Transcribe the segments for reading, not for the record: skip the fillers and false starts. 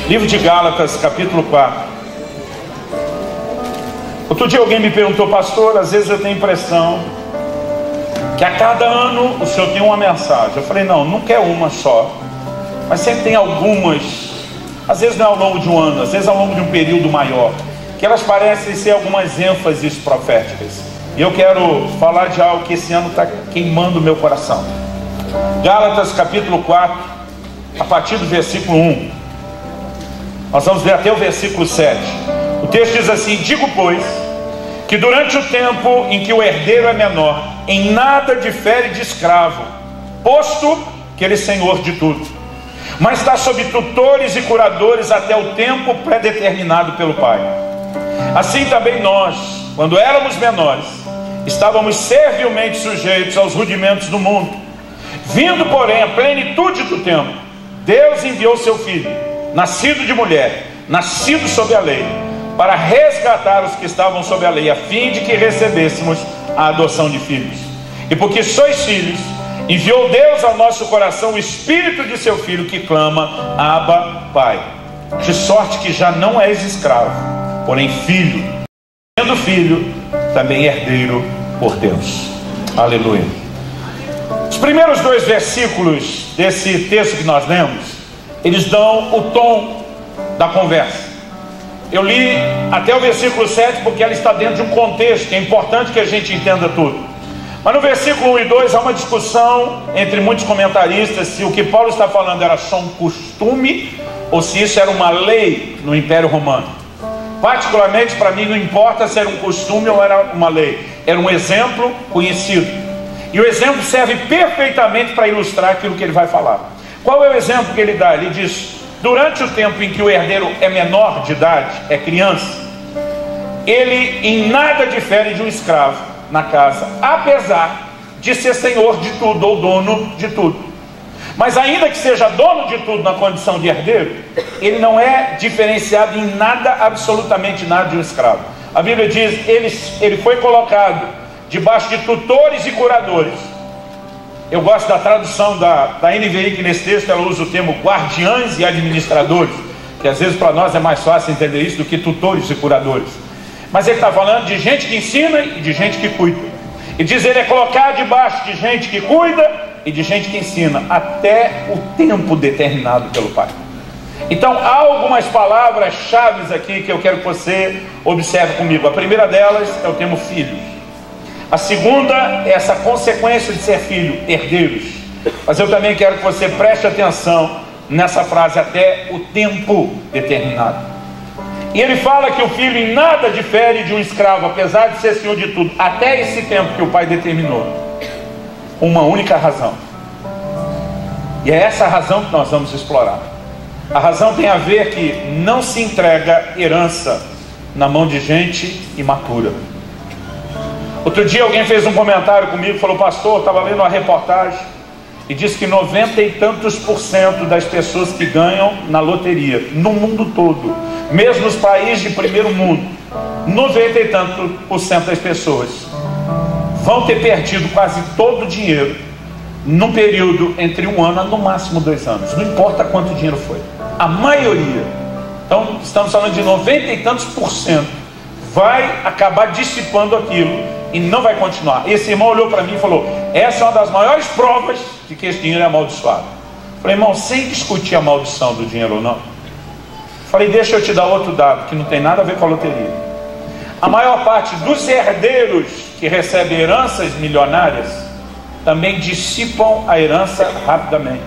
Livro de Gálatas, capítulo 4. Outro dia alguém me perguntou: pastor, às vezes eu tenho a impressão que a cada ano o senhor tem uma mensagem. Eu falei: não, nunca é uma só, mas sempre tem algumas. Às vezes não é ao longo de um ano, às vezes ao longo de um período maior, que elas parecem ser algumas ênfases proféticas. E eu quero falar de algo que esse ano está queimando o meu coração. Gálatas capítulo 4, a partir do versículo 1. Nós vamos ler até o versículo 7. O texto diz assim: digo, pois, que durante o tempo em que o herdeiro é menor, em nada difere de escravo, posto que ele é senhor de tudo, mas está sob tutores e curadores até o tempo predeterminado pelo Pai. Assim também nós, quando éramos menores, estávamos servilmente sujeitos aos rudimentos do mundo. Vindo, porém, a plenitude do tempo, Deus enviou seu Filho, nascido de mulher, nascido sob a lei, para resgatar os que estavam sob a lei, a fim de que recebêssemos a adoção de filhos. E porque sois filhos, enviou Deus ao nosso coração o Espírito de seu Filho, que clama: Abba, Pai. De sorte que já não és escravo, porém filho. Sendo filho, também herdeiro por Deus. Aleluia. Os primeiros dois versículos desse texto que nós lemos, eles dão o tom da conversa. Eu li até o versículo 7 porque ela está dentro de um contexto que é importante que a gente entenda tudo. Mas no versículo 1 e 2 há uma discussão entre muitos comentaristas se o que Paulo está falando era só um costume ou se isso era uma lei no Império Romano. Particularmente para mim não importa se era um costume ou era uma lei, era um exemplo conhecido. E o exemplo serve perfeitamente para ilustrar aquilo que ele vai falar. Qual é o exemplo que ele dá? Ele diz: durante o tempo em que o herdeiro é menor de idade, é criança, ele em nada difere de um escravo na casa, apesar de ser senhor de tudo ou dono de tudo. Mas ainda que seja dono de tudo na condição de herdeiro, ele não é diferenciado em nada, absolutamente nada, de um escravo. A Bíblia diz: ele foi colocado debaixo de tutores e curadores. Eu gosto da tradução da NVI, que nesse texto ela usa o termo guardiães e administradores, que às vezes para nós é mais fácil entender isso do que tutores e curadores. Mas ele está falando de gente que ensina e de gente que cuida. E diz: ele é colocado debaixo de gente que cuida e de gente que ensina, até o tempo determinado pelo Pai. Então há algumas palavras-chave aqui que eu quero que você observe comigo. A primeira delas é o termo filho. A segunda é essa consequência de ser filho, herdeiros. Mas eu também quero que você preste atenção nessa frase: até o tempo determinado. E ele fala que o filho em nada difere de um escravo, apesar de ser senhor de tudo, até esse tempo que o Pai determinou. Uma única razão. E é essa razão que nós vamos explorar. A razão tem a ver que não se entrega herança na mão de gente imatura. Outro dia alguém fez um comentário comigo, falou: pastor, estava lendo uma reportagem e disse que 90 e tantos % das pessoas que ganham na loteria, no mundo todo, mesmo nos países de primeiro mundo, 90 e tantos % das pessoas vão ter perdido quase todo o dinheiro num período entre 1 ano a no máximo 2 anos. Não importa quanto dinheiro foi, a maioria. Então estamos falando de 90 e tantos % vai acabar dissipando aquilo e não vai continuar. Esse irmão olhou para mim e falou: essa é uma das maiores provas de que esse dinheiro é amaldiçoado. Eu falei: irmão, sem discutir a maldição do dinheiro ou não, falei: deixa eu te dar outro dado que não tem nada a ver com a loteria. A maior parte dos herdeiros que recebem heranças milionárias também dissipam a herança rapidamente.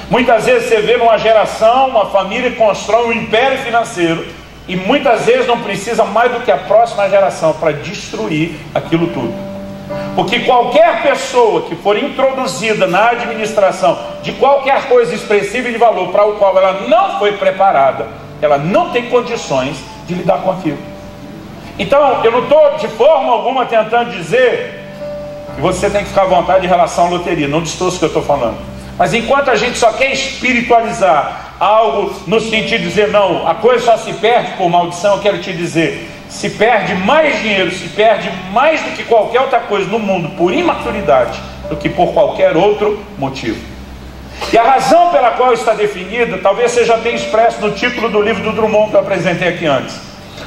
Muitas vezes você vê numa geração, uma família constrói um império financeiro e muitas vezes não precisa mais do que a próxima geração para destruir aquilo tudo. Porque qualquer pessoa que for introduzida na administração de qualquer coisa expressiva e de valor para o qual ela não foi preparada, ela não tem condições de lidar com aquilo. Então eu não estou de forma alguma tentando dizer que você tem que ficar à vontade em relação à loteria, não distorço o que eu estou falando. Mas enquanto a gente só quer espiritualizar algo no sentido de dizer: não, a coisa só se perde por maldição, eu quero te dizer: se perde mais dinheiro, se perde mais do que qualquer outra coisa no mundo por imaturidade do que por qualquer outro motivo. E a razão pela qual está definida, talvez você já tenha expresso no título do livro do Drummond que eu apresentei aqui antes.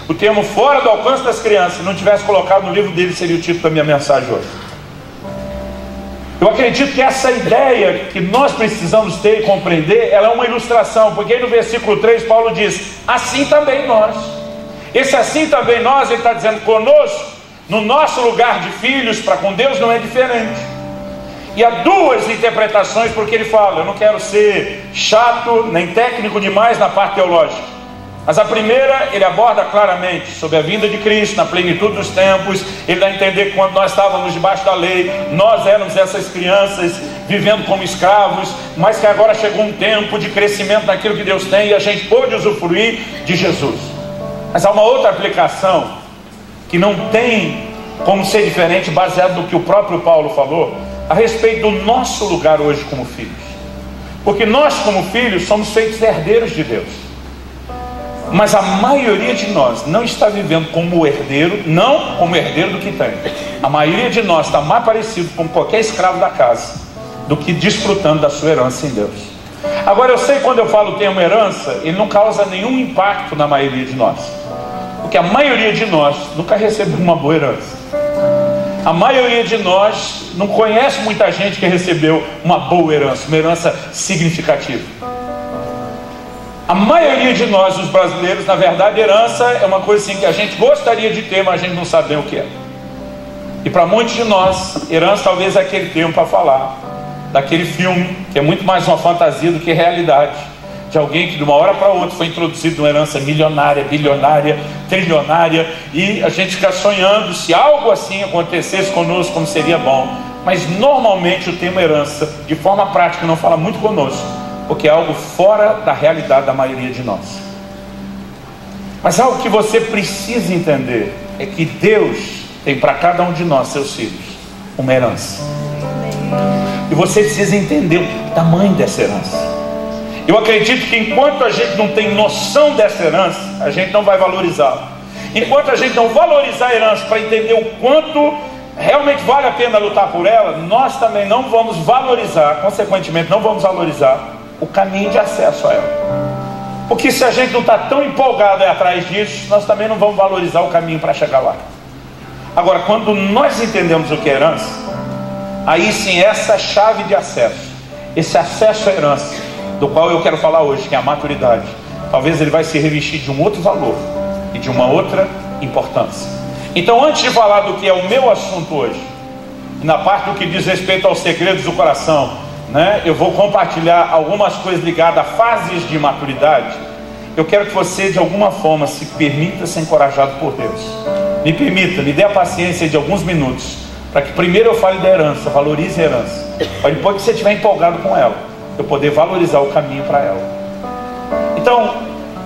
O termo fora do alcance das crianças, se não tivesse colocado no livro dele, seria o título da minha mensagem hoje. Eu acredito que essa ideia que nós precisamos ter e compreender, ela é uma ilustração, porque aí no versículo 3 Paulo diz, assim também nós. Esse assim também nós, ele está dizendo conosco, no nosso lugar de filhos, para com Deus não é diferente. E há duas interpretações porque ele fala, eu não quero ser chato, nem técnico demais na parte teológica. Mas a primeira, ele aborda claramente sobre a vinda de Cristo, na plenitude dos tempos. Ele dá a entender que quando nós estávamos debaixo da lei, nós éramos essas crianças vivendo como escravos, mas que agora chegou um tempo de crescimento naquilo que Deus tem e a gente pôde usufruir de Jesus. Mas há uma outra aplicação que não tem como ser diferente, baseado no que o próprio Paulo falou a respeito do nosso lugar hoje como filhos. Porque nós como filhos somos feitos herdeiros de Deus. Mas a maioria de nós não está vivendo como herdeiro, não como herdeiro do que tem. A maioria de nós está mais parecido com qualquer escravo da casa do que desfrutando da sua herança em Deus. Agora eu sei que quando eu falo o termo herança, ele não causa nenhum impacto na maioria de nós, porque a maioria de nós nunca recebeu uma boa herança. A maioria de nós não conhece muita gente que recebeu uma boa herança, uma herança significativa. A maioria de nós, os brasileiros, na verdade, herança é uma coisa assim que a gente gostaria de ter, mas a gente não sabe bem o que é. E para muitos de nós, herança talvez é aquele termo para falar daquele filme, que é muito mais uma fantasia do que realidade, de alguém que de uma hora para outra foi introduzido numa herança milionária, bilionária, trilionária, e a gente fica sonhando se algo assim acontecesse conosco, como seria bom. Mas normalmente o termo herança, de forma prática, não fala muito conosco, porque é algo fora da realidade da maioria de nós. Mas algo que você precisa entender é que Deus tem para cada um de nós, seus filhos, uma herança. E você precisa entender o tamanho dessa herança. Eu acredito que enquanto a gente não tem noção dessa herança, a gente não vai valorizá-la. Enquanto a gente não valorizar a herança para entender o quanto realmente vale a pena lutar por ela, nós também não vamos valorizar, consequentemente não vamos valorizar o caminho de acesso a ela. Porque se a gente não está tão empolgado atrás disso, nós também não vamos valorizar o caminho para chegar lá. Agora, quando nós entendemos o que é herança, aí sim essa chave de acesso, esse acesso à herança, do qual eu quero falar hoje, que é a maturidade, talvez ele vai se revestir de um outro valor e de uma outra importância. Então, antes de falar do que é o meu assunto hoje, na parte do que diz respeito aos segredos do coração, eu vou compartilhar algumas coisas ligadas a fases de maturidade. Eu quero que você de alguma forma se permita ser encorajado por Deus. Me permita, me dê a paciência de alguns minutos, para que primeiro eu fale da herança, valorize a herança, para depois que você estiver empolgado com ela, eu poder valorizar o caminho para ela. Então,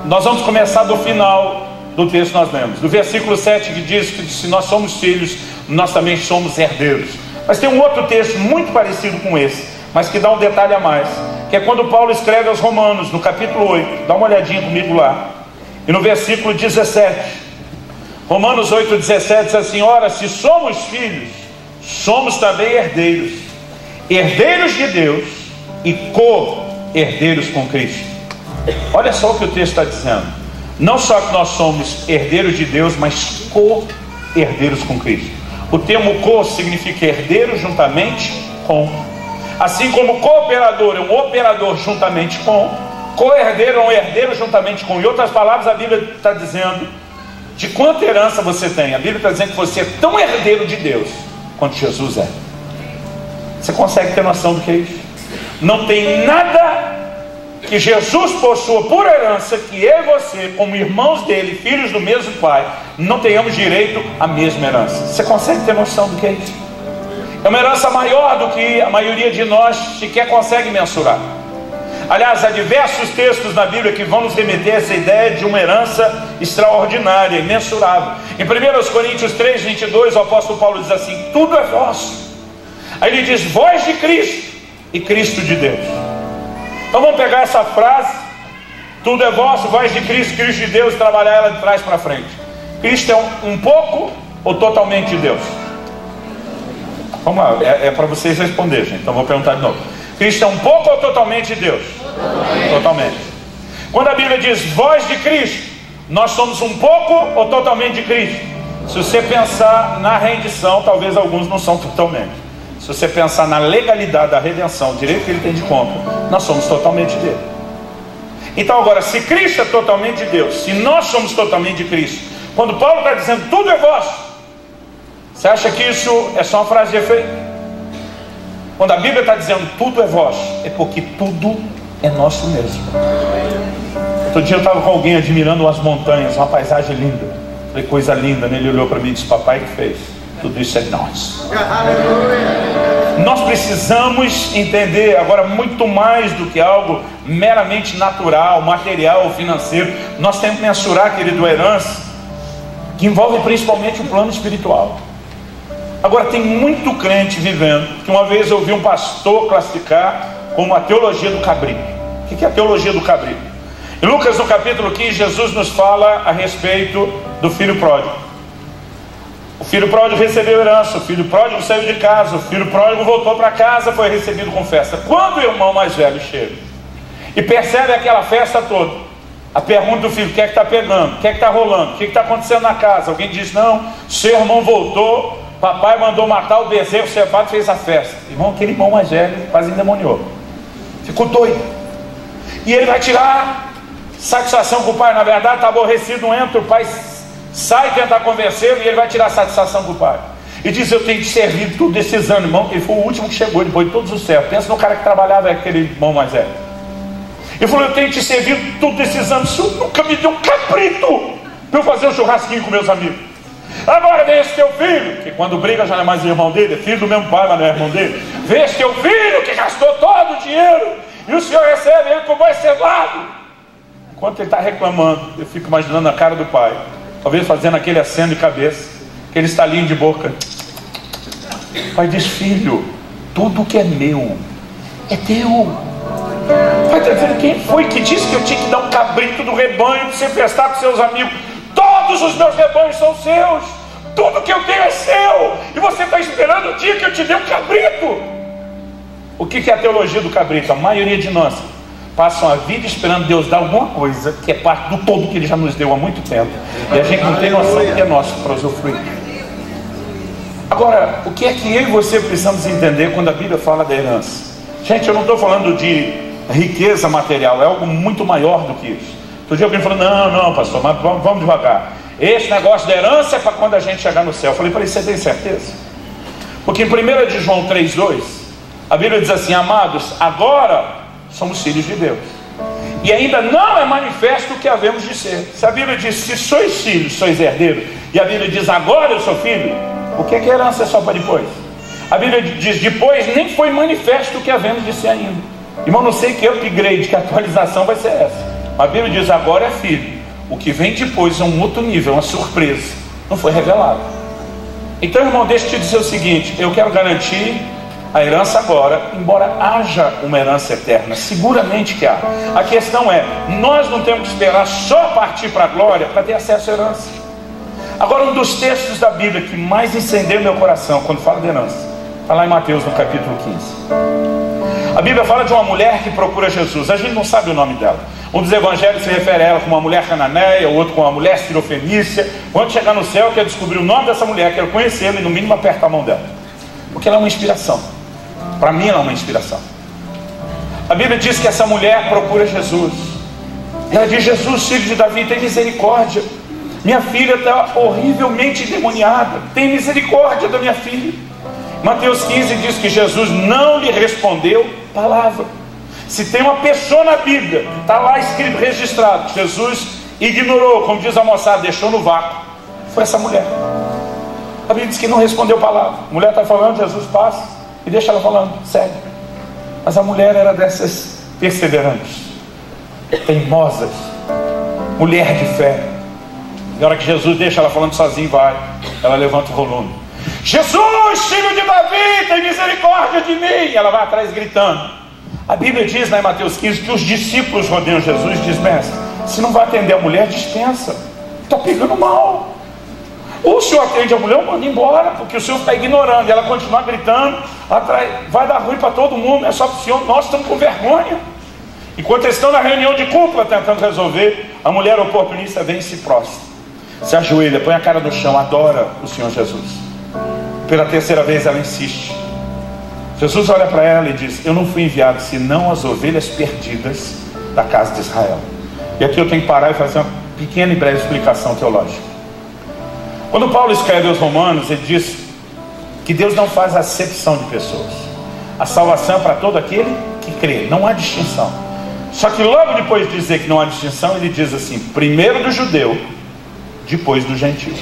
nós vamos começar do final do texto que nós lemos, do versículo 7, que diz que se nós somos filhos, nós também somos herdeiros. Mas tem um outro texto muito parecido com esse, mas que dá um detalhe a mais, que é quando Paulo escreve aos Romanos, no capítulo 8, dá uma olhadinha comigo lá, e no versículo 17, Romanos 8, 17 diz assim, ora, se somos filhos, somos também herdeiros, herdeiros de Deus e co-herdeiros com Cristo. Olha só o que o texto está dizendo, não só que nós somos herdeiros de Deus, mas co-herdeiros com Cristo. O termo co significa herdeiro juntamente com. Assim como cooperador é um operador juntamente com, co-herdeiro é um herdeiro juntamente com. Em outras palavras, a Bíblia está dizendo de quanta herança você tem. A Bíblia está dizendo que você é tão herdeiro de Deus quanto Jesus é. Você consegue ter noção do que é isso? Não tem nada que Jesus possua por herança que eu e você, como irmãos dele, filhos do mesmo Pai, não tenhamos direito à mesma herança. Você consegue ter noção do que é isso? É uma herança maior do que a maioria de nós sequer consegue mensurar. Aliás, há diversos textos na Bíblia que vão nos remeter a essa ideia de uma herança extraordinária, imensurável. Em 1 Coríntios 3, 22, o apóstolo Paulo diz assim, tudo é vosso. Aí ele diz, voz de Cristo e Cristo de Deus. Então vamos pegar essa frase, tudo é vosso, voz de Cristo, Cristo de Deus, e trabalhar ela de trás para frente. Cristo é um pouco ou totalmente de Deus? Vamos lá, é para vocês responderem, gente. Então vou perguntar de novo. Cristo é um pouco ou totalmente Deus? Totalmente. Quando a Bíblia diz voz de Cristo, nós somos um pouco ou totalmente de Cristo? Se você pensar na rendição, talvez alguns não são totalmente. Se você pensar na legalidade da redenção, o direito que ele tem de compra, nós somos totalmente dele. Então agora, se Cristo é totalmente de Deus, se nós somos totalmente de Cristo, quando Paulo está dizendo tudo é vosso, você acha que isso é só uma frase de efeito? Quando a Bíblia está dizendo tudo é vosso, é porque tudo é nosso mesmo. Outro dia eu estava com alguém admirando as montanhas, uma paisagem linda. Falei, coisa linda, né? Ele olhou para mim e disse, papai que fez. Tudo isso é nosso. Nós precisamos entender agora muito mais do que algo meramente natural, material ou financeiro. Nós temos que mensurar, querido, a herança, que envolve principalmente o plano espiritual. Agora tem muito crente vivendo, que uma vez eu ouvi um pastor classificar como a teologia do cabrito. O que é a teologia do cabrito? Em Lucas no capítulo 15, Jesus nos fala a respeito do filho pródigo. O filho pródigo recebeu herança, o filho pródigo saiu de casa, o filho pródigo voltou para casa, foi recebido com festa. Quando o irmão mais velho chega e percebe aquela festa toda, a pergunta do filho, o que é que está pegando? O que é que está rolando? O que é que está acontecendo na casa? Alguém diz, não, seu irmão voltou, papai mandou matar o bezerro cevado e fez a festa. Irmão, aquele irmão mais velho quase endemoniou, ficou doido. E ele vai tirar satisfação com o pai. Na verdade está aborrecido, não entra, o pai sai tentar convencê-lo e ele vai tirar satisfação com o pai. E diz, eu tenho que servir tudo esses anos, irmão. Ele foi o último que chegou depois de todos os céus. Pensa no cara que trabalhava, aquele irmão mais velho. Ele falou, eu tenho que servir tudo esses anos. O senhor nunca me deu um cabrito para eu fazer um churrasquinho com meus amigos. Agora vem esse teu filho, que quando briga já não é mais irmão dele, é filho do mesmo pai, mas não é irmão dele. Vem esse teu filho que gastou todo o dinheiro e o senhor recebe ele com mais cevado. Enquanto ele está reclamando, eu fico imaginando a cara do pai, talvez fazendo aquele aceno de cabeça, aquele estalinho de boca. O pai diz, filho, tudo que é meu é teu. O pai está dizendo, quem foi que disse que eu tinha que dar um cabrito do rebanho para você festar com seus amigos? Todos os meus rebanhos são seus, tudo que eu tenho é seu, e você está esperando o dia que eu te dê um cabrito. O que é a teologia do cabrito? A maioria de nós passam a vida esperando Deus dar alguma coisa que é parte do todo que Ele já nos deu há muito tempo, e a gente não tem noção que é nosso para usufruir. Agora, o que é que eu e você precisamos entender quando a Bíblia fala da herança? Gente, eu não estou falando de riqueza material, é algo muito maior do que isso. Outro dia alguém falou, não pastor, mas vamos devagar. Esse negócio da herança é para quando a gente chegar no céu. Eu falei, para isso você tem certeza? Porque em 1 de João 3,2 a Bíblia diz assim, amados, agora somos filhos de Deus, e ainda não é manifesto o que havemos de ser. Se a Bíblia diz, se sois filhos, sois herdeiros, e a Bíblia diz, agora eu sou filho, o que é herança é só para depois? A Bíblia diz, depois nem foi manifesto o que havemos de ser ainda. Irmão, não sei que upgrade, que atualização vai ser essa. A Bíblia diz, agora é filho. O que vem depois é um outro nível, uma surpresa. Não foi revelado. Então, irmão, deixa eu te dizer o seguinte, eu quero garantir a herança agora, embora haja uma herança eterna. Seguramente que há. A questão é, nós não temos que esperar só partir para a glória para ter acesso à herança. Agora, um dos textos da Bíblia que mais incendeia meu coração quando fala de herança, está lá em Mateus, no capítulo 15. A Bíblia fala de uma mulher que procura Jesus. A gente não sabe o nome dela. Um dos evangelhos se refere a ela como uma mulher cananeia, o outro como uma mulher sirofenícia. Quando chegar no céu, quer descobrir o nome dessa mulher, quer conhecê-la e no mínimo apertar a mão dela, porque ela é uma inspiração. Para mim ela é uma inspiração. A Bíblia diz que essa mulher procura Jesus. Ela diz, Jesus, filho de Davi, tem misericórdia. Minha filha está horrivelmente endemoniada, tem misericórdia da minha filha. Mateus 15 diz que Jesus não lhe respondeu palavra. Se tem uma pessoa na Bíblia, está lá escrito, registrado, Jesus ignorou, como diz a moçada, deixou no vácuo, foi essa mulher. A Bíblia diz que não respondeu palavra. A mulher está falando, Jesus passa e deixa ela falando, segue. Mas a mulher era dessas perseverantes, teimosas, mulher de fé. Na hora que Jesus deixa ela falando sozinha, vai, ela levanta o volume. Jesus, filho de Davi, tem misericórdia de mim. Ela vai atrás gritando. A Bíblia diz lá em Mateus 15 que os discípulos rodeiam Jesus e diz, mestre, se não vai atender a mulher, dispensa, está pegando mal. Ou o senhor atende a mulher ou manda embora, porque o senhor está ignorando. E ela continua gritando, vai dar ruim para todo mundo, é só para o senhor, nós estamos com vergonha. Enquanto eles estão na reunião de cúpula tentando resolver, a mulher oportunista vem e se prostra, se ajoelha, põe a cara no chão, adora o Senhor Jesus. Pela terceira vez ela insiste. Jesus olha para ela e diz: eu não fui enviado senão as ovelhas perdidas da casa de Israel. E aqui eu tenho que parar e fazer uma pequena e breve explicação teológica. Quando Paulo escreve aos Romanos, ele diz que Deus não faz acepção de pessoas. A salvação é para todo aquele que crê, não há distinção. Só que logo depois de dizer que não há distinção, ele diz assim: primeiro do judeu, depois do gentio.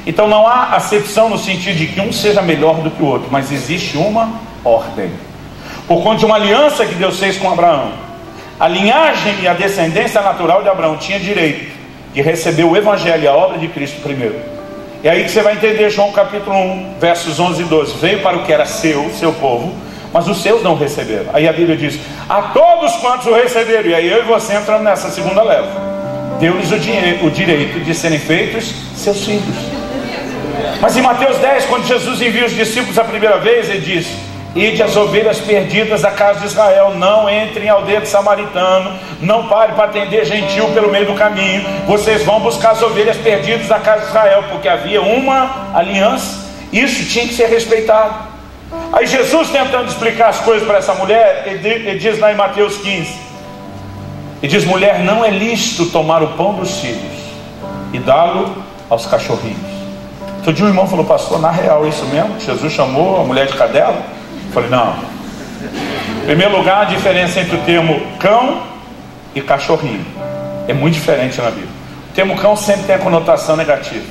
Então não há acepção no sentido de que um seja melhor do que o outro, mas existe uma ordem. Por conta de uma aliança que Deus fez com Abraão, a linhagem e a descendência natural de Abraão tinha direito de receber o evangelho e a obra de Cristo primeiro. E aí que você vai entender João capítulo 1, versos 11 e 12. Veio para o que era seu povo, mas os seus não receberam. Aí a Bíblia diz: a todos quantos o receberam. E aí eu e você entramos nessa segunda leva. Deu-lhes o direito de serem feitos seus filhos. Mas em Mateus 10, quando Jesus envia os discípulos a primeira vez, ele diz: ide as ovelhas perdidas da casa de Israel, não entrem em aldeia de samaritano, não pare para atender gentil pelo meio do caminho, vocês vão buscar as ovelhas perdidas da casa de Israel, porque havia uma aliança, isso tinha que ser respeitado. Aí Jesus, tentando explicar as coisas para essa mulher, ele diz lá em Mateus 15, ele diz: mulher, não é lícito tomar o pão dos filhos e dá-lo aos cachorrinhos. Outro dia um irmão falou: pastor, na real é isso mesmo? Jesus chamou a mulher de cadela? Eu falei: não. Em primeiro lugar, a diferença entre o termo cão e cachorrinho é muito diferente na Bíblia. O termo cão sempre tem a conotação negativa.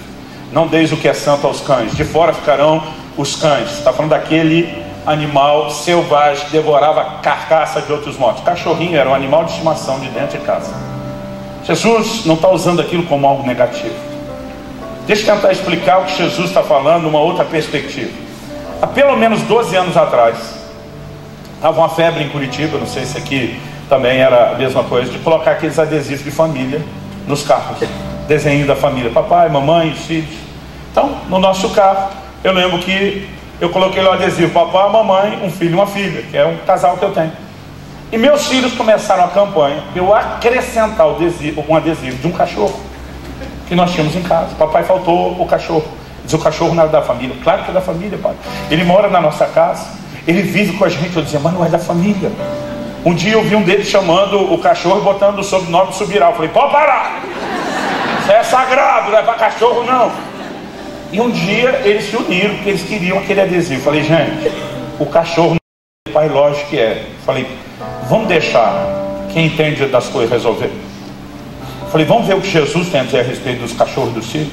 Não deis o que é santo aos cães, de fora ficarão os cães. Está falando daquele animal selvagem que devorava a carcaça de outros mortos. Cachorrinho era um animal de estimação de dentro de casa. Jesus não está usando aquilo como algo negativo. Deixa eu tentar explicar o que Jesus está falando numa outra perspectiva. Há pelo menos 12 anos atrás, estava uma febre em Curitiba, não sei se aqui também era a mesma coisa, de colocar aqueles adesivos de família nos carros, desenho da família, papai, mamãe, os filhos. Então, no nosso carro, eu lembro que eu coloquei lá o adesivo: papai, mamãe, um filho e uma filha, que é um casal que eu tenho. E meus filhos começaram a campanha para eu acrescentar um adesivo de um cachorro que nós tínhamos em casa. Papai, faltou o cachorro. Diz: o cachorro não é da família. Claro que é da família, pai. Ele mora na nossa casa, ele vive com a gente. Eu dizia: mas não é da família. Um dia eu vi um deles chamando o cachorro e botando o sobrenome Subirá. Eu falei: pode parar, isso é sagrado, não é para cachorro não. E um dia eles se uniram porque eles queriam aquele adesivo. Eu falei: gente, o cachorro não é, pai, lógico que é. Eu falei: vamos deixar quem entende das coisas resolver. Eu falei: vamos ver o que Jesus tem a dizer a respeito dos cachorros e dos filhos.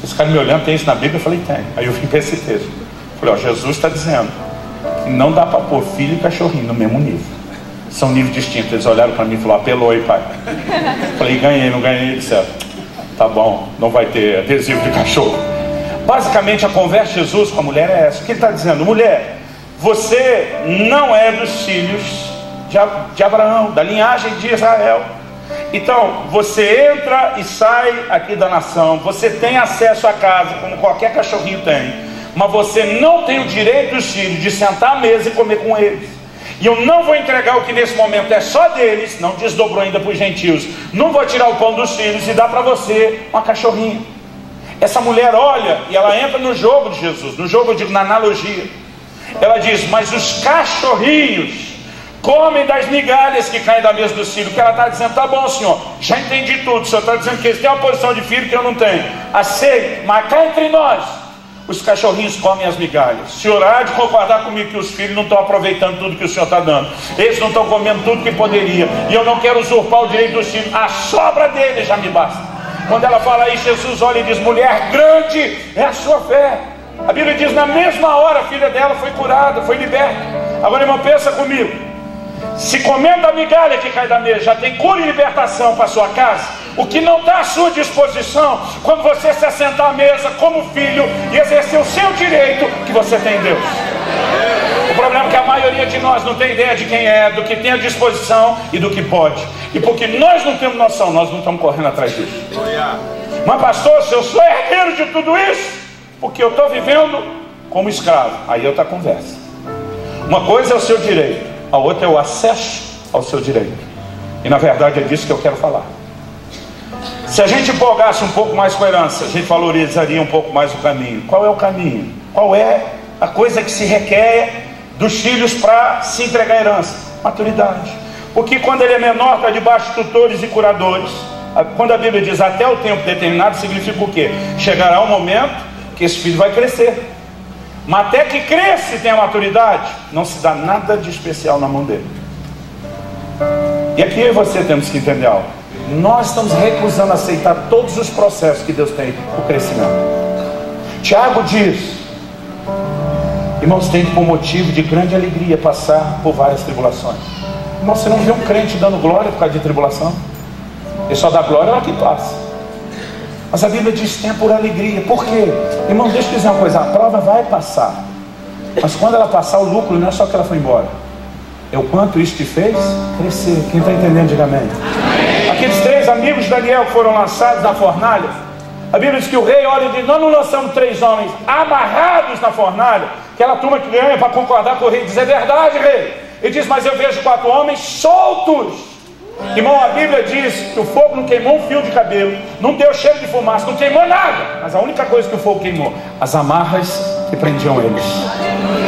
Esse cara me olhando: tem isso na Bíblia? Eu falei: tem. Aí eu vim para esse texto. Eu falei: ó, Jesus está dizendo que não dá para pôr filho e cachorrinho no mesmo nível. São níveis distintos. Eles olharam para mim e falaram: apelou aí, pai. Eu falei: ganhei, não ganhei? Ele disse: tá bom, não vai ter adesivo de cachorro. Basicamente a conversa de Jesus com a mulher é essa. O que ele está dizendo? Mulher, você não é dos filhos de Abraão, da linhagem de Israel. Então, você entra e sai aqui da nação, você tem acesso à casa, como qualquer cachorrinho tem, mas você não tem o direito dos filhos de sentar à mesa e comer com eles. E eu não vou entregar o que nesse momento é só deles, não desdobrou ainda para os gentios. Não vou tirar o pão dos filhos e dar para você uma cachorrinha. Essa mulher olha e ela entra no jogo de Jesus, no jogo, eu digo, na analogia. Ela diz: mas os cachorrinhos comem das migalhas que caem da mesa dos filhos. O que ela está dizendo: tá bom, senhor, já entendi tudo. O senhor está dizendo que eles têm uma posição de filho que eu não tenho. Aceito, mas cá entre nós, os cachorrinhos comem as migalhas. O senhor há de concordar comigo que os filhos não estão aproveitando tudo que o senhor está dando. Eles não estão comendo tudo que poderia. E eu não quero usurpar o direito dos filhos. A sobra deles já me basta. Quando ela fala isso, Jesus olha e diz: mulher, grande é a sua fé. A Bíblia diz: na mesma hora a filha dela foi curada, foi liberta. Agora, irmão, pensa comigo. Se comendo a migalha que cai da mesa já tem cura e libertação para a sua casa, o que não está à sua disposição quando você se assentar à mesa como filho e exercer o seu direito que você tem em Deus? O problema é que a maioria de nós não tem ideia de quem é, do que tem à disposição e do que pode. E porque nós não temos noção, nós não estamos correndo atrás disso. Mas pastor, se eu sou herdeiro de tudo isso, porque eu estou vivendo como escravo, aí é outra conversa. Uma coisa é o seu direito, a outra é o acesso ao seu direito. E na verdade é disso que eu quero falar. Se a gente empolgasse um pouco mais com a herança, a gente valorizaria um pouco mais o caminho. Qual é o caminho? Qual é a coisa que se requer dos filhos para se entregar a herança? Maturidade. Porque quando ele é menor, está debaixo de tutores e curadores. Quando a Bíblia diz até o tempo determinado, significa o quê? Chegará um momento que esse filho vai crescer. Mas até que cresça e tenha maturidade, não se dá nada de especial na mão dele. E aqui eu e você temos que entender algo. Nós estamos recusando aceitar todos os processos que Deus tem para o crescimento. Tiago diz: irmãos, tem por motivo de grande alegria passar por várias tribulações. Irmão, você não vê um crente dando glória por causa de tribulação? Ele só dá glória lá que passa. Mas a Bíblia diz: tenha por alegria. Por quê? Irmão, deixa eu dizer uma coisa: a prova vai passar, mas quando ela passar, o lucro não é só que ela foi embora, é o quanto isso te fez crescer. Quem está entendendo, diga amém. Aqueles 3 amigos de Daniel que foram lançados na fornalha, a Bíblia diz que o rei olha e diz: nós não lançamos 3 homens amarrados na fornalha? Aquela turma que ganha para concordar com o rei diz: é verdade, rei. Ele diz: mas eu vejo 4 homens soltos. Irmão, a Bíblia diz que o fogo não queimou um fio de cabelo, não deu cheiro de fumaça, não queimou nada. Mas a única coisa que o fogo queimou, as amarras que prendiam eles.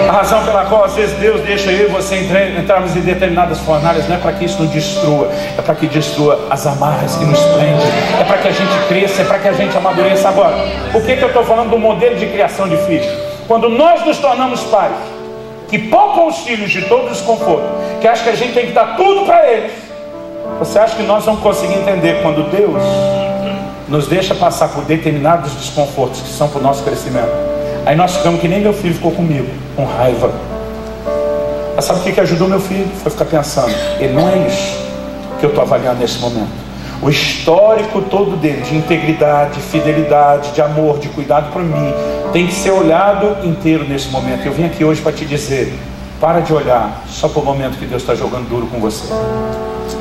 A razão pela qual às vezes Deus deixa eu e você entrarmos em determinadas fornalhas não é para que isso nos destrua, é para que destrua as amarras que nos prendem, é para que a gente cresça, é para que a gente amadureça. Agora, por que eu estou falando do modelo de criação de filhos? Quando nós nos tornamos pais que poupam os filhos de todo desconforto, que acham que a gente tem que dar tudo para eles, você acha que nós vamos conseguir entender quando Deus nos deixa passar por determinados desconfortos que são para o nosso crescimento? Aí nós ficamos que nem meu filho ficou comigo, com raiva. Mas sabe o que ajudou meu filho? Foi ficar pensando: ele não é isso que eu estou avaliando nesse momento. O histórico todo dele, de integridade, de fidelidade, de amor, de cuidado por mim, tem que ser olhado inteiro nesse momento. Eu vim aqui hoje para te dizer: para de olhar só para o momento que Deus está jogando duro com você,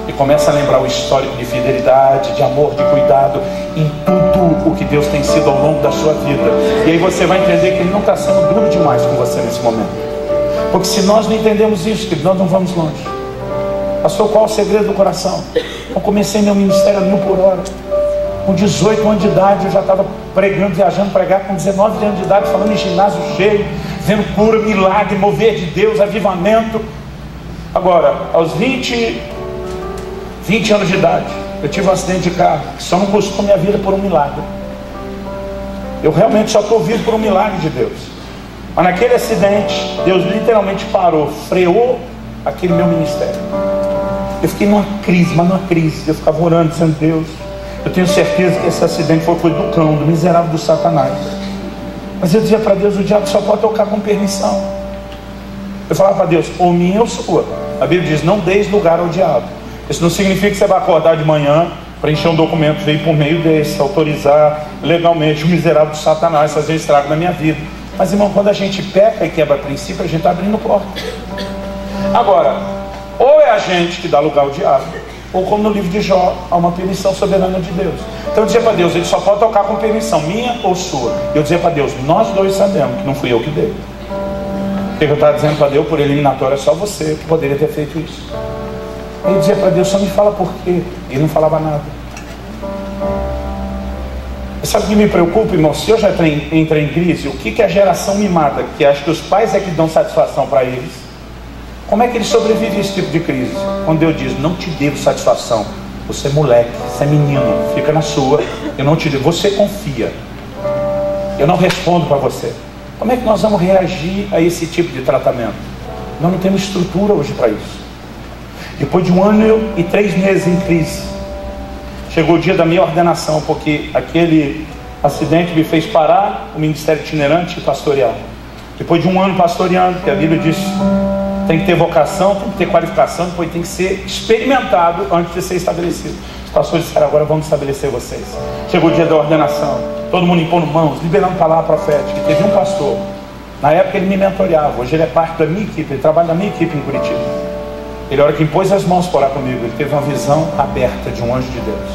e começa a lembrar o histórico de fidelidade, de amor, de cuidado em tudo o que Deus tem sido ao longo da sua vida. E aí você vai entender que Ele não está sendo duro demais com você nesse momento. Porque se nós não entendemos isso, que nós não vamos longe. Pastor, qual é o segredo do coração? Eu comecei meu ministério a 1000 por hora. Com 18 anos de idade eu já estava pregando, viajando, pregar com 19 anos de idade, falando em ginásio cheio, vendo cura, milagre, mover de Deus, avivamento. Agora, aos 20 anos de idade, eu tive um acidente de carro que só não custou minha vida por um milagre. Eu realmente só estou vivo por um milagre de Deus. Mas naquele acidente, Deus literalmente parou, freou aquele meu ministério. Eu fiquei numa crise, mas numa crise. Eu ficava orando, dizendo: Deus, eu tenho certeza que esse acidente foi coisa do cão, do miserável, do Satanás. Mas eu dizia para Deus: o diabo só pode tocar com permissão. Eu falava para Deus: ou minha ou sua. A Bíblia diz: não deis lugar ao diabo. Isso não significa que você vai acordar de manhã, preencher um documento, veio por meio desse, autorizar legalmente o miserável do Satanás fazer estrago na minha vida. Mas, irmão, quando a gente peca e quebra princípio, a gente está abrindo porta. Agora, ou é a gente que dá lugar ao diabo, ou como no livro de Jó, há uma permissão soberana de Deus. Então eu dizia para Deus: ele só pode tocar com permissão minha ou sua. Eu dizia para Deus: nós dois sabemos que não fui eu que dei. O que eu estava dizendo para Deus? Por eliminatória, é só você que poderia ter feito isso. Ele dizia para Deus: só me fala por quê. Ele não falava nada. Sabe o que me preocupa, irmão? Se eu já entrei em crise, o que a geração mimada, que acha que os pais é que dão satisfação para eles, como é que eles sobrevivem a esse tipo de crise? Quando Deus diz: não te devo satisfação, você é moleque, você é menino, fica na sua, eu não te devo, você confia, eu não respondo para você. Como é que nós vamos reagir a esse tipo de tratamento? Nós não temos estrutura hoje para isso. Depois de 1 ano e 3 meses em crise, chegou o dia da minha ordenação, porque aquele acidente me fez parar o ministério itinerante e pastorear. Depois de 1 ano pastoreando, que a Bíblia diz: tem que ter vocação, tem que ter qualificação, depois tem que ser experimentado antes de ser estabelecido. Os pastores disseram: agora vamos estabelecer vocês. Chegou o dia da ordenação, todo mundo impondo mãos, liberando palavra profética. E teve um pastor, na época ele me mentoreava, hoje ele é parte da minha equipe, ele trabalha na minha equipe em Curitiba. Ele, a hora que impôs as mãos para orar comigo, ele teve uma visão aberta de um anjo de Deus.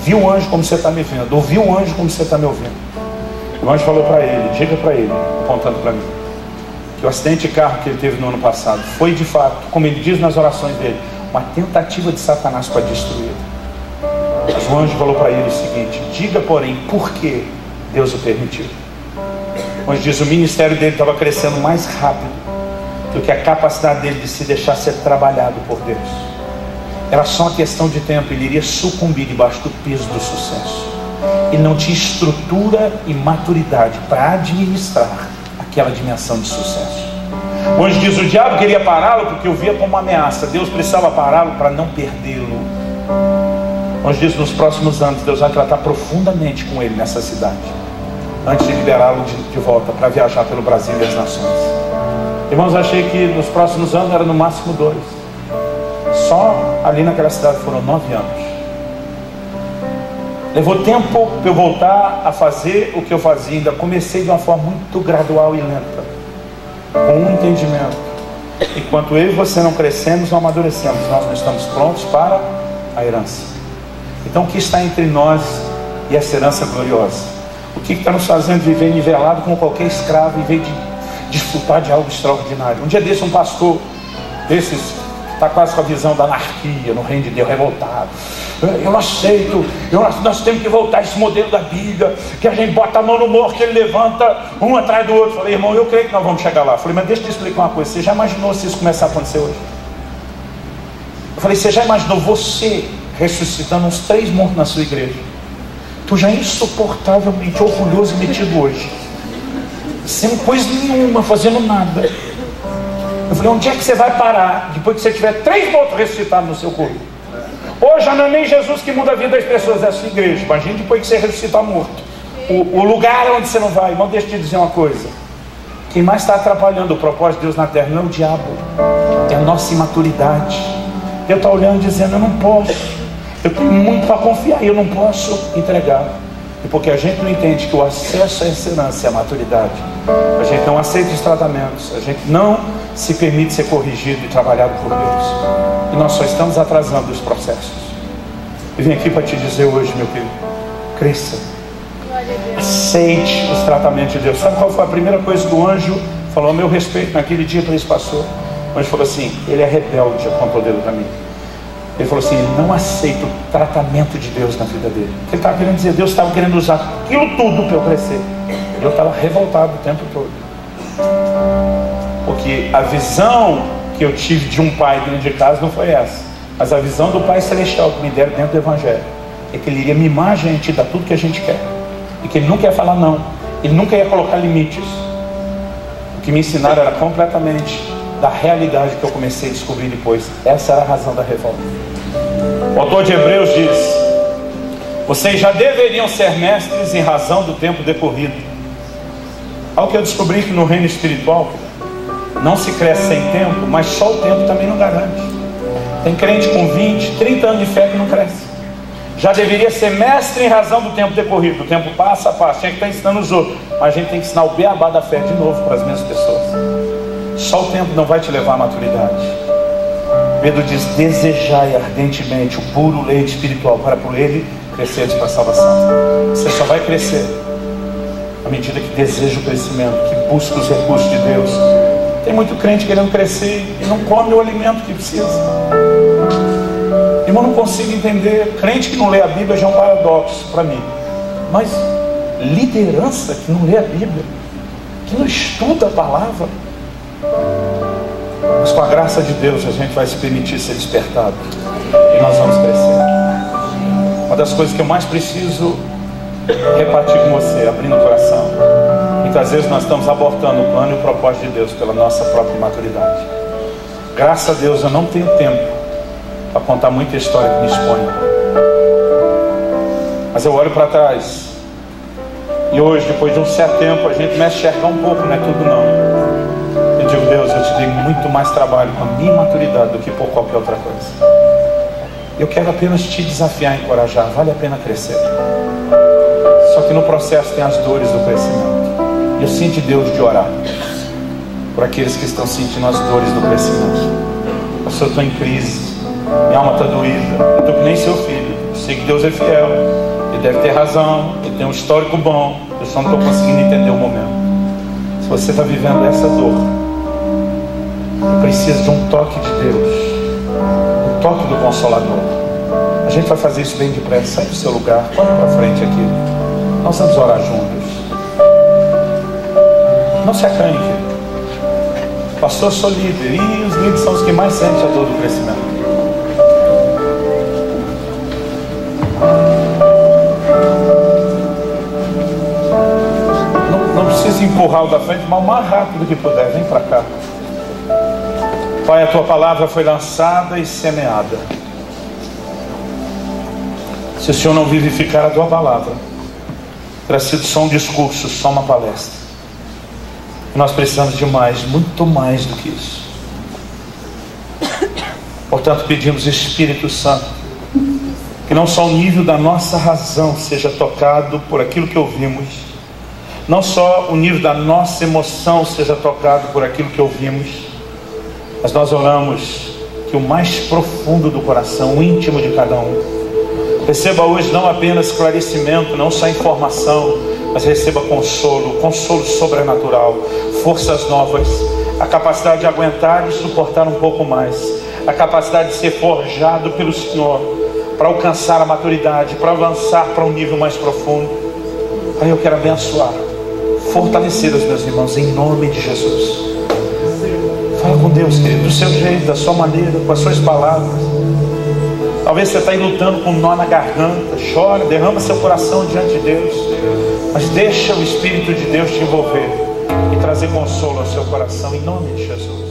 Eu vi o anjo como você está me vendo, ouvi o anjo como você está me ouvindo. O anjo falou para ele, diga para ele, apontando para mim, que o acidente de carro que ele teve no ano passado foi de fato, como ele diz nas orações dele, uma tentativa de Satanás para destruí-lo. Mas o anjo falou para ele o seguinte: diga porém por que Deus o permitiu. O anjo diz: o ministério dele estava crescendo mais rápido do que a capacidade dele de se deixar ser trabalhado por Deus. Era só uma questão de tempo, ele iria sucumbir debaixo do peso do sucesso. Ele não tinha estrutura e maturidade para administrar aquela dimensão de sucesso. O anjo diz: o diabo queria pará-lo porque o via como uma ameaça. Deus precisava pará-lo para não perdê-lo. O anjo diz: nos próximos anos Deus vai tratar profundamente com ele nessa cidade, antes de liberá-lo de volta para viajar pelo Brasil e as nações. Irmãos, achei que nos próximos anos era no máximo 2. Só ali naquela cidade foram 9 anos. Levou tempo para eu voltar a fazer o que eu fazia. Ainda comecei de uma forma muito gradual e lenta, com um entendimento: enquanto eu e você não crescemos, não amadurecemos, nós não estamos prontos para a herança. Então o que está entre nós e essa herança gloriosa? O que está nos fazendo viver nivelado como qualquer escravo, em vez de desfrutar de algo extraordinário? Um dia desse, um pastor desses está quase com a visão da anarquia no reino de Deus, revoltado. Eu não aceito, nós temos que voltar a esse modelo da Bíblia, que a gente bota a mão no morto, ele levanta um atrás do outro. Falei: irmão, eu creio que nós vamos chegar lá. Falei: mas deixa eu te explicar uma coisa, você já imaginou se isso começar a acontecer hoje? Eu falei: você já imaginou você ressuscitando uns 3 mortos na sua igreja? Tu já é insuportavelmente orgulhoso e metido hoje, sem coisa nenhuma, fazendo nada. Eu falei: onde é que você vai parar depois que você tiver 3 mortos ressuscitados no seu corpo? Hoje não é nem Jesus que muda a vida das pessoas, é a sua igreja. Imagina depois que você ressuscitar morto, o lugar onde você não vai. Irmão, deixa eu te dizer uma coisa: quem mais está atrapalhando o propósito de Deus na terra não é o diabo, é a nossa imaturidade. Deus está olhando e dizendo: eu não posso, eu tenho muito para confiar e eu não posso entregar. E porque a gente não entende que o acesso à excelência é a maturidade, a gente não aceita os tratamentos, a gente não se permite ser corrigido e trabalhado por Deus, e nós só estamos atrasando os processos. Eu vim aqui para te dizer hoje, meu querido: cresça, aceite os tratamentos de Deus. Sabe qual foi a primeira coisa que o anjo falou a meu respeito naquele dia para esse pastor? O anjo falou assim: ele é rebelde, apontou o dedo para mim. Ele falou assim: ele não aceita o tratamento de Deus na vida dele. O que ele estava querendo dizer? Deus estava querendo usar aquilo tudo para eu crescer. Eu estava revoltado o tempo todo, porque a visão que eu tive de um pai dentro de casa não foi essa, mas a visão do Pai Celestial que me deram dentro do Evangelho é que ele iria mimar a gente, dar tudo que a gente quer, e que ele nunca ia falar não, ele nunca ia colocar limites. O que me ensinaram era completamente da realidade que eu comecei a descobrir depois. Essa era a razão da revolta. O autor de Hebreus diz: vocês já deveriam ser mestres em razão do tempo decorrido. Ao que eu descobri que no reino espiritual não se cresce sem tempo, mas só o tempo também não garante. Tem crente com 20, 30 anos de fé que não cresce. Já deveria ser mestre em razão do tempo decorrido. O tempo passa a passo, tinha que estar ensinando os outros, mas a gente tem que ensinar o beabá da fé de novo para as mesmas pessoas. Só o tempo não vai te levar à maturidade. Pedro diz: desejai ardentemente o puro leite espiritual, para por ele cresceres para a salvação. Você só vai crescer à medida que deseja o crescimento, que busca os recursos de Deus. Tem muito crente querendo crescer e não come o alimento que precisa. Irmão, não consigo entender. Crente que não lê a Bíblia já é um paradoxo para mim. Mas liderança que não lê a Bíblia, que não estuda a palavra. Mas com a graça de Deus a gente vai se permitir ser despertado e nós vamos crescer. Uma das coisas que eu mais preciso repartir com você, abrindo o coração: muitas vezes nós estamos abortando o plano e o propósito de Deus pela nossa própria maturidade. Graças a Deus eu não tenho tempo para contar muita história que me expõe, mas eu olho para trás e hoje, depois de um certo tempo, a gente começa a enxergar um pouco, não é tudo não. Eu digo: Deus, eu te dei muito mais trabalho com a minha maturidade do que por qualquer outra coisa. Eu quero apenas te desafiar e encorajar. Vale a pena crescer, só que no processo tem as dores do crescimento. E eu sinto Deus de orar por aqueles que estão sentindo as dores do crescimento. Pastor, eu estou em crise, minha alma está doída, eu estou que nem seu filho. sei que Deus é fiel, Ele deve ter razão, Ele tem um histórico bom, eu só não estou conseguindo entender o momento. Se você está vivendo essa dor, precisa de um toque de Deus, um toque do Consolador, a gente vai fazer isso bem depressa. Sai do seu lugar, corre para frente aqui, nós vamos orar juntos. Não se acanhe, querido. Pastor, sou líder, e os líderes são os que mais sentem a dor do crescimento. Não precisa empurrar o da frente, mas o mais rápido que puder. Vem para cá. Pai, a tua palavra foi lançada e semeada. Se o Senhor não vivificar a tua palavra, terá sido só um discurso, só uma palestra. Nós precisamos de mais, muito mais do que isso. Portanto, pedimos, Espírito Santo, que não só o nível da nossa razão seja tocado por aquilo que ouvimos, não só o nível da nossa emoção seja tocado por aquilo que ouvimos, mas nós oramos que o mais profundo do coração, o íntimo de cada um, receba hoje não apenas esclarecimento, não só informação, mas receba consolo, consolo sobrenatural, forças novas, a capacidade de aguentar e suportar um pouco mais, a capacidade de ser forjado pelo Senhor para alcançar a maturidade, para avançar para um nível mais profundo. Pai, eu quero abençoar, fortalecer os meus irmãos em nome de Jesus. Fala com Deus, querido, do seu jeito, da sua maneira, com as suas palavras. Talvez você está aí lutando com um nó na garganta, chora, derrama seu coração diante de Deus, mas deixa o Espírito de Deus te envolver e trazer consolo ao seu coração, em nome de Jesus.